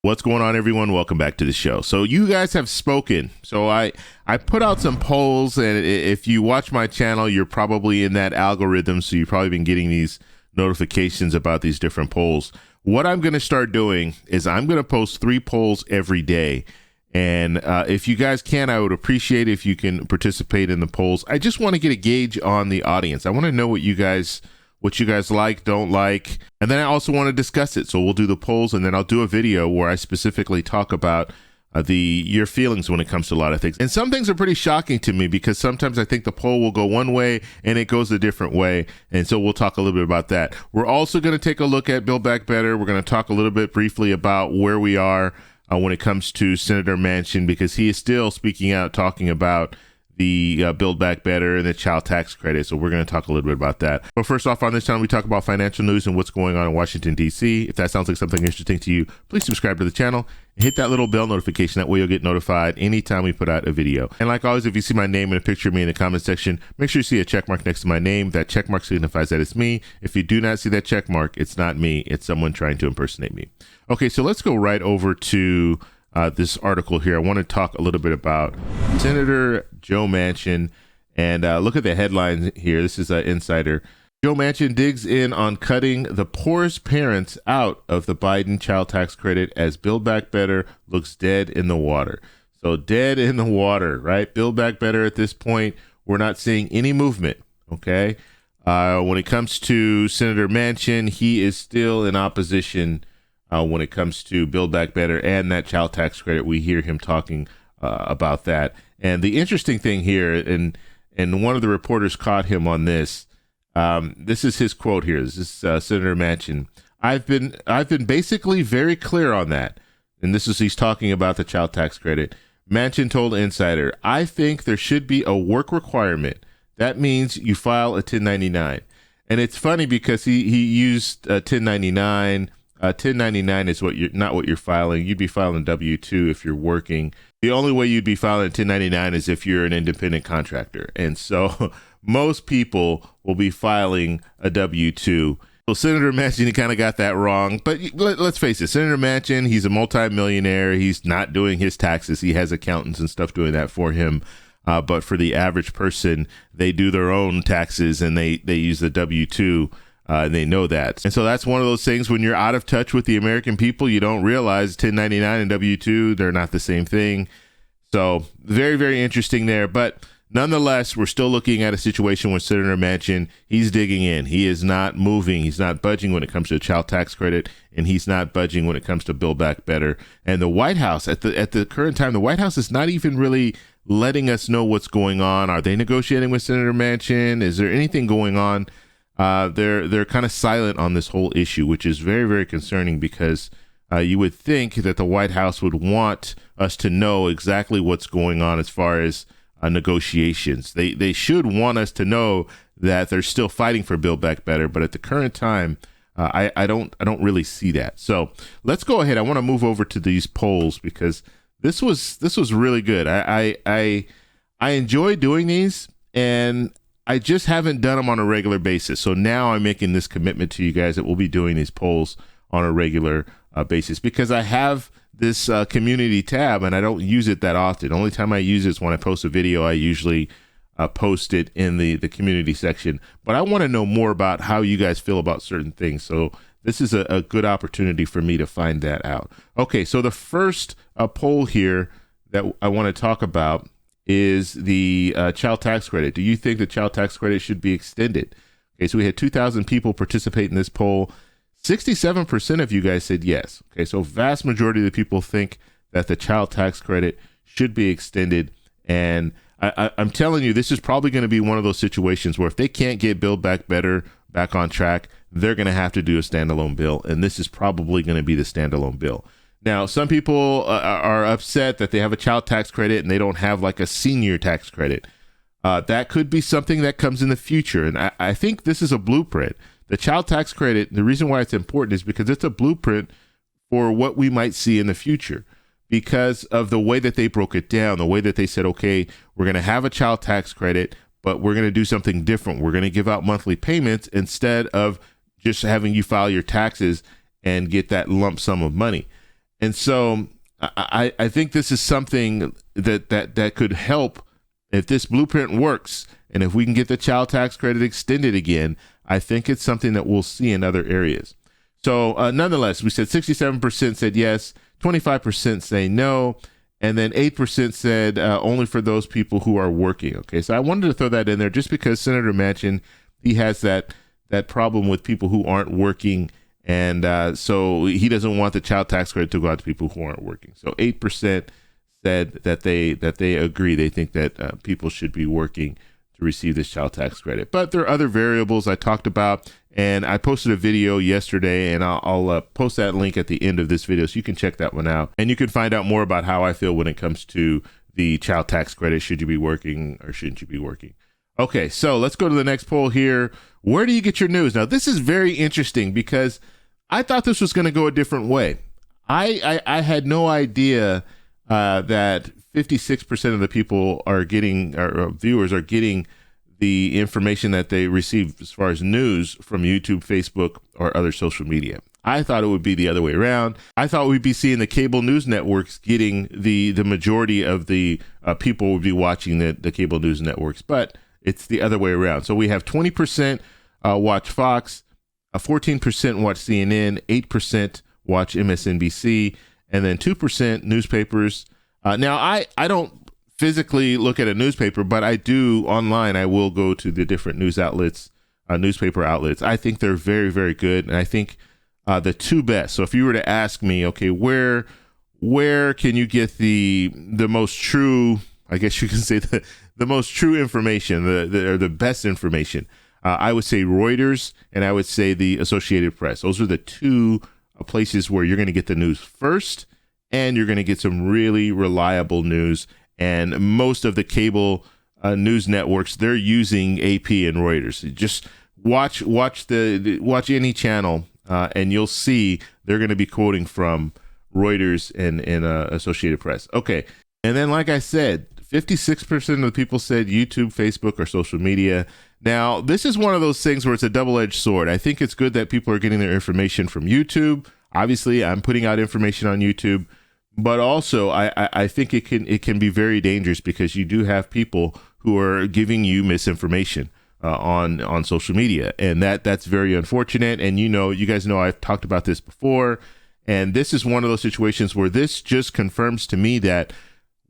What's going on, everyone? Welcome back to the show. So you guys have spoken. So I put out some polls, and if you watch my channel, you're probably in that algorithm, so you've probably been getting these notifications about these different polls. What I'm going to start doing is I'm going to post 3 polls every day. And if you guys can, I would appreciate if you can participate in the polls. I just want to get a gauge on the audience. I want to know what you guys like, don't like, and then I also want to discuss it. So we'll do the polls, and then I'll do a video where I specifically talk about your feelings when it comes to a lot of things. And some things are pretty shocking to me because sometimes I think the poll will go one way and it goes a different way. And so we'll talk a little bit about that. We're also going to take a look at Build Back Better. We're going to talk a little bit briefly about where we are when it comes to Senator Manchin, because he is still speaking out, talking about the Build Back Better and the child tax credit. So we're going to talk a little bit about that. But first off, on this channel, we talk about financial news and what's going on in Washington, D.C. If that sounds like something interesting to you, please subscribe to the channel and hit that little bell notification. That way you'll get notified anytime we put out a video. And like always, if you see my name and a picture of me in the comment section, make sure you see a check mark next to my name. That check mark signifies that it's me. If you do not see that check mark, it's not me. It's someone trying to impersonate me. Okay, so let's go right over to this article here. I want to talk a little bit about Senator Joe Manchin, and look at the headline here. This is an Insider. Joe Manchin digs in on cutting the poorest parents out of the Biden child tax credit as Build Back Better looks dead in the water. So dead in the water, right? Build Back Better at this point, we're not seeing any movement, okay? When it comes to Senator Manchin, he is still in opposition when it comes to Build Back Better and that child tax credit. We hear him talking about that. And the interesting thing here, and one of the reporters caught him on this. This is his quote here. This is Senator Manchin. I've been basically very clear on that. And he's talking about the child tax credit. Manchin told Insider, I think there should be a work requirement. That means you file a 1099. And it's funny because he used 1099. 1099 is not what you're filing. You'd be filing W-2 if you're working. The only way you'd be filing 1099 is if you're an independent contractor. And so most people will be filing a W-2. So Senator Manchin, he kind of got that wrong. But let's face it, Senator Manchin, he's a multimillionaire. He's not doing his taxes. He has accountants and stuff doing that for him. But for the average person, they do their own taxes and they use the W-2. And they know that. And so that's one of those things when you're out of touch with the American people, you don't realize 1099 and W-2, they're not the same thing. So very, very interesting there. But nonetheless, we're still looking at a situation with Senator Manchin. He's digging in. He is not moving. He's not budging when it comes to the child tax credit, and he's not budging when it comes to Build Back Better. And the White House, at the current time, the White House is not even really letting us know what's going on. Are they negotiating with Senator Manchin? Is there anything going on? They're kind of silent on this whole issue, which is very, very concerning because you would think that the White House would want us to know exactly what's going on as far as negotiations. They should want us to know that they're still fighting for Build Back Better, but at the current time, I don't really see that. So let's go ahead. I want to move over to these polls because this was really good. I enjoy doing these, and I just haven't done them on a regular basis. So now I'm making this commitment to you guys that we'll be doing these polls on a regular basis because I have this community tab and I don't use it that often. The only time I use it is when I post a video. I usually post it in the community section. But I want to know more about how you guys feel about certain things. So this is a good opportunity for me to find that out. Okay, so the first poll here that I want to talk about is the child tax credit. Do you think the child tax credit should be extended? Okay, so we had 2,000 people participate in this poll. 67% of you guys said yes. Okay, so vast majority of the people think that the child tax credit should be extended. And I'm telling you, this is probably going to be one of those situations where if they can't get Build Back Better back on track, they're going to have to do a standalone bill. And this is probably going to be the standalone bill. Now, some people are upset that they have a child tax credit and they don't have like a senior tax credit. That could be something that comes in the future. And I think this is a blueprint. The child tax credit, the reason why it's important is because it's a blueprint for what we might see in the future because of the way that they broke it down, the way that they said, okay, we're going to have a child tax credit, but we're going to do something different. We're going to give out monthly payments instead of just having you file your taxes and get that lump sum of money. And so I think this is something that could help if this blueprint works. And if we can get the child tax credit extended again, I think it's something that we'll see in other areas. So nonetheless, we said 67% said yes, 25% say no, and then 8% said only for those people who are working. Okay, so I wanted to throw that in there just because Senator Manchin, he has that problem with people who aren't working, and so he doesn't want the child tax credit to go out to people who aren't working. So 8% said that they agree. They think that people should be working to receive this child tax credit. But there are other variables I talked about, and I posted a video yesterday, and I'll post that link at the end of this video so you can check that one out. And you can find out more about how I feel when it comes to the child tax credit. Should you be working or shouldn't you be working? Okay, so let's go to the next poll here. Where do you get your news? Now, this is very interesting because I thought this was going to go a different way. I had no idea that 56% of the people are getting, or viewers are getting, the information that they receive as far as news from YouTube, Facebook, or other social media. I thought it would be the other way around. I thought we'd be seeing the cable news networks getting the majority of the people would be watching the cable news networks, but it's the other way around. So we have 20% watch Fox, 14% watch CNN, 8% watch MSNBC, and then 2% newspapers. Now, I don't physically look at a newspaper, but I do online. I will go to the different news outlets, newspaper outlets. I think they're very, very good. And I think the two best. So if you were to ask me, okay, where can you get the most true, I guess you can say the most true information, the best information, I would say Reuters, and I would say the Associated Press. Those are the two places where you're going to get the news first, and you're going to get some really reliable news. And most of the cable news networks, they're using AP and Reuters. Just watch any channel, and you'll see they're going to be quoting from Reuters and Associated Press. Okay, and then like I said, 56% of the people said YouTube, Facebook, or social media. Now, this is one of those things where it's a double-edged sword. I think it's good that people are getting their information from YouTube. Obviously, I'm putting out information on YouTube. But also, I think it can be very dangerous because you do have people who are giving you misinformation on social media, and that's very unfortunate. And you guys know I've talked about this before, and this is one of those situations where this just confirms to me that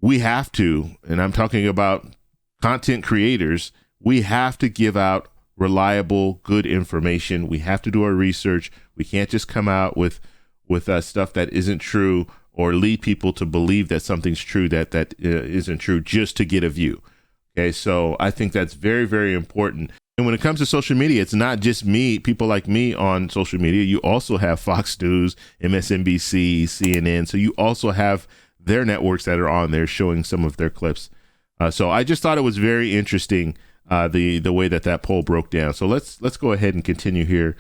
we have to, and I'm talking about content creators, we have to give out reliable, good information. We have to do our research. We can't just come out with stuff that isn't true, or lead people to believe that something's true that isn't true just to get a view. Okay, so I think that's very, very important. And when it comes to social media, it's not just me, people like me on social media. You also have Fox News, MSNBC, CNN. So you also have their networks that are on there showing some of their clips. So I just thought it was very interesting, the way that poll broke down. So let's go ahead and continue here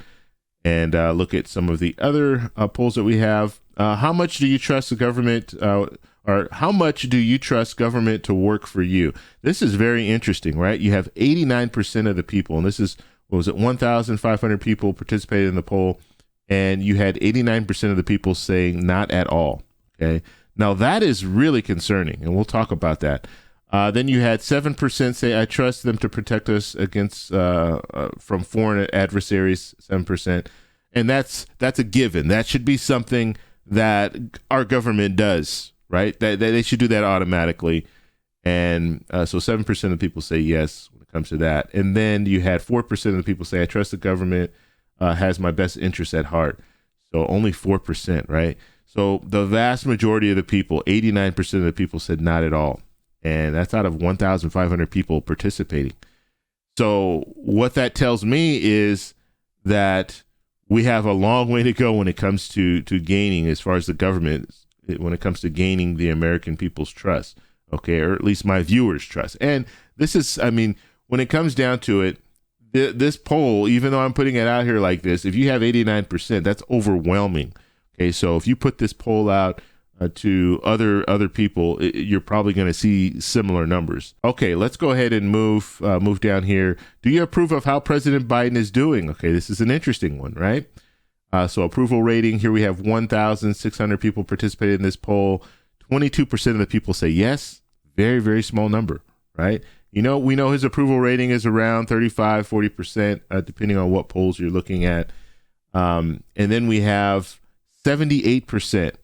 and look at some of the other polls that we have. How much do you trust the government, or how much do you trust government to work for you? This is very interesting, right? You have 89% of the people, and this is, 1,500 people participated in the poll, and you had 89% of the people saying not at all. Okay, now that is really concerning, and we'll talk about that. Then you had 7% say, I trust them to protect us against from foreign adversaries, 7%. And that's a given. That should be something that our government does, right? That they should do that automatically. And so 7% of people say yes when it comes to that. And then you had 4% of the people say, I trust the government has my best interests at heart. So only 4%, right? So the vast majority of the people, 89% of the people said not at all. And that's out of 1,500 people participating. So what that tells me is that we have a long way to go when it comes to gaining, as far as the government, when it comes to gaining the American people's trust, okay, or at least my viewers' trust. And this is, when it comes down to it, this poll, even though I'm putting it out here like this, if you have 89%, that's overwhelming. Okay, so if you put this poll out to other people, you're probably going to see similar numbers. Okay, let's go ahead and move down here. Do you approve of how President Biden is doing? Okay, this is an interesting one, right? So approval rating, here we have 1,600 people participated in this poll. 22% of the people say yes. Very, very small number, right? We know his approval rating is around 35, 40%, depending on what polls you're looking at. And then we have 78%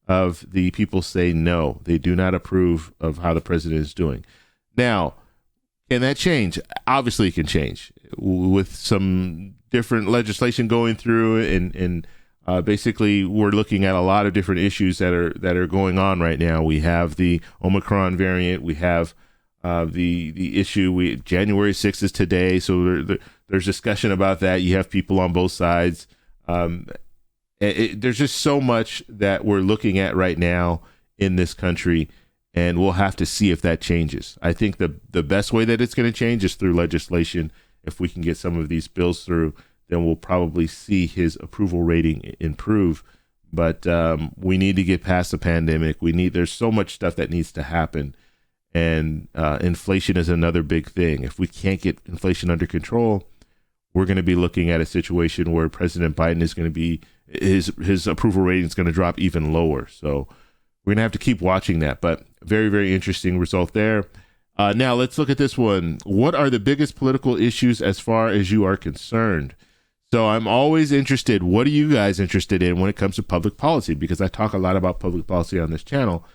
of the people say no. They do not approve of how the president is doing. Now, can that change? Obviously, it can change with some different legislation going through, and basically, we're looking at a lot of different issues that are going on right now. We have the Omicron variant. We have the issue. January 6th is today, so there's discussion about that. You have people on both sides. There's just so much that we're looking at right now in this country, and we'll have to see if that changes. I think the best way that it's going to change is through legislation. If we can get some of these bills through, then we'll probably see his approval rating improve. But we need to get past the pandemic. There's so much stuff that needs to happen. And inflation is another big thing. If we can't get inflation under control, we're going to be looking at a situation where President Biden is going to be, his approval rating is going to drop even lower. So we're going to have to keep watching that. But very, very interesting result there. Now let's look at this one. What are the biggest political issues as far as you are concerned? So I'm always interested. What are you guys interested in when it comes to public policy? Because I talk a lot about public policy on this channel.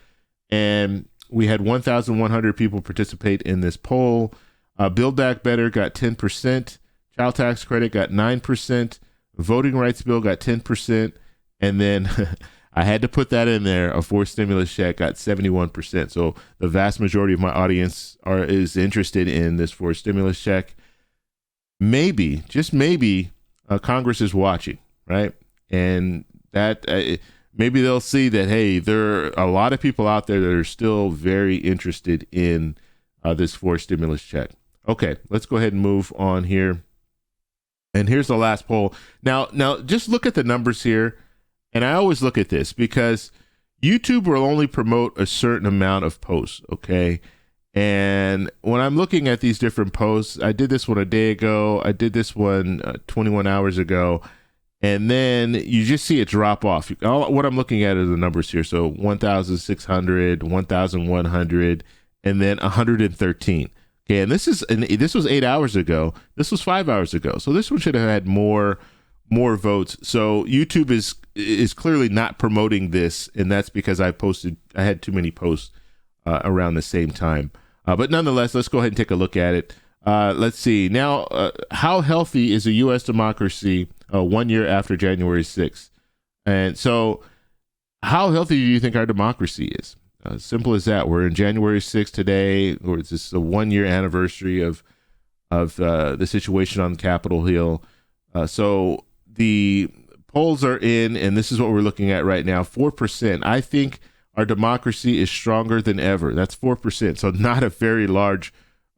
And we had 1,100 people participate in this poll. Build Back Better got 10%. Child tax credit got 9%. Voting rights bill got 10%. And then I had to put that in there. A forced stimulus check got 71%. So the vast majority of my audience is interested in this forced stimulus check. Maybe, just maybe, Congress is watching, right? And that maybe they'll see that, hey, there are a lot of people out there that are still very interested in this forced stimulus check. Okay, let's go ahead and move on here. And here's the last poll. Now, just look at the numbers here. And I always look at this because YouTube will only promote a certain amount of posts, okay? And when I'm looking at these different posts, I did this one a day ago. I did this one 21 hours ago. And then you just see it drop off. What I'm looking at are the numbers here. So 1,600, 1,100, and then 113. Okay, and this was 8 hours ago. This was 5 hours ago. So this one should have had more votes. So YouTube is clearly not promoting this, and that's because I had too many posts around the same time. But nonetheless, let's go ahead and take a look at it. Let's see. Now, how healthy is a U.S. democracy 1 year after January 6th? And so how healthy do you think our democracy is? Simple as that. We're in January 6th today, or it's just the 1 year anniversary of the situation on Capitol Hill. So the polls are in, and this is what we're looking at right now. 4%. I think our democracy is stronger than ever. That's 4%. So not a very large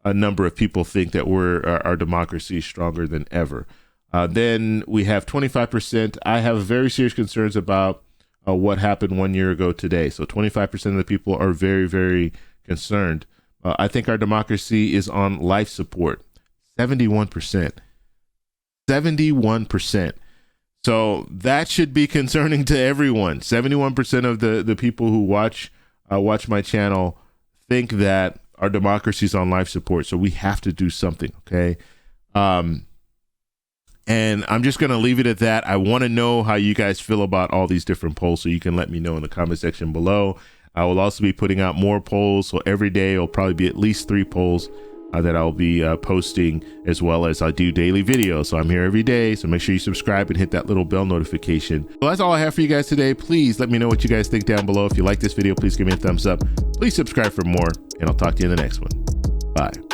number of people think that our democracy is stronger than ever. Then we have 25%. I have very serious concerns about what happened 1 year ago today. So 25% of the people are very, very concerned. I think our democracy is on life support. 71%. 71%. So that should be concerning to everyone. 71% of the people who watch my channel think that our democracy is on life support. So we have to do something, okay? And I'm just going to leave it at that. I want to know how you guys feel about all these different polls, so you can let me know in the comment section below. I will also be putting out more polls. So every day it'll probably be at least 3 polls that I'll be posting, as well as I do daily videos. So I'm here every day. So make sure you subscribe and hit that little bell notification. Well, that's all I have for you guys today. Please let me know what you guys think down below. If you like this video, please give me a thumbs up. Please subscribe for more, and I'll talk to you in the next one. Bye.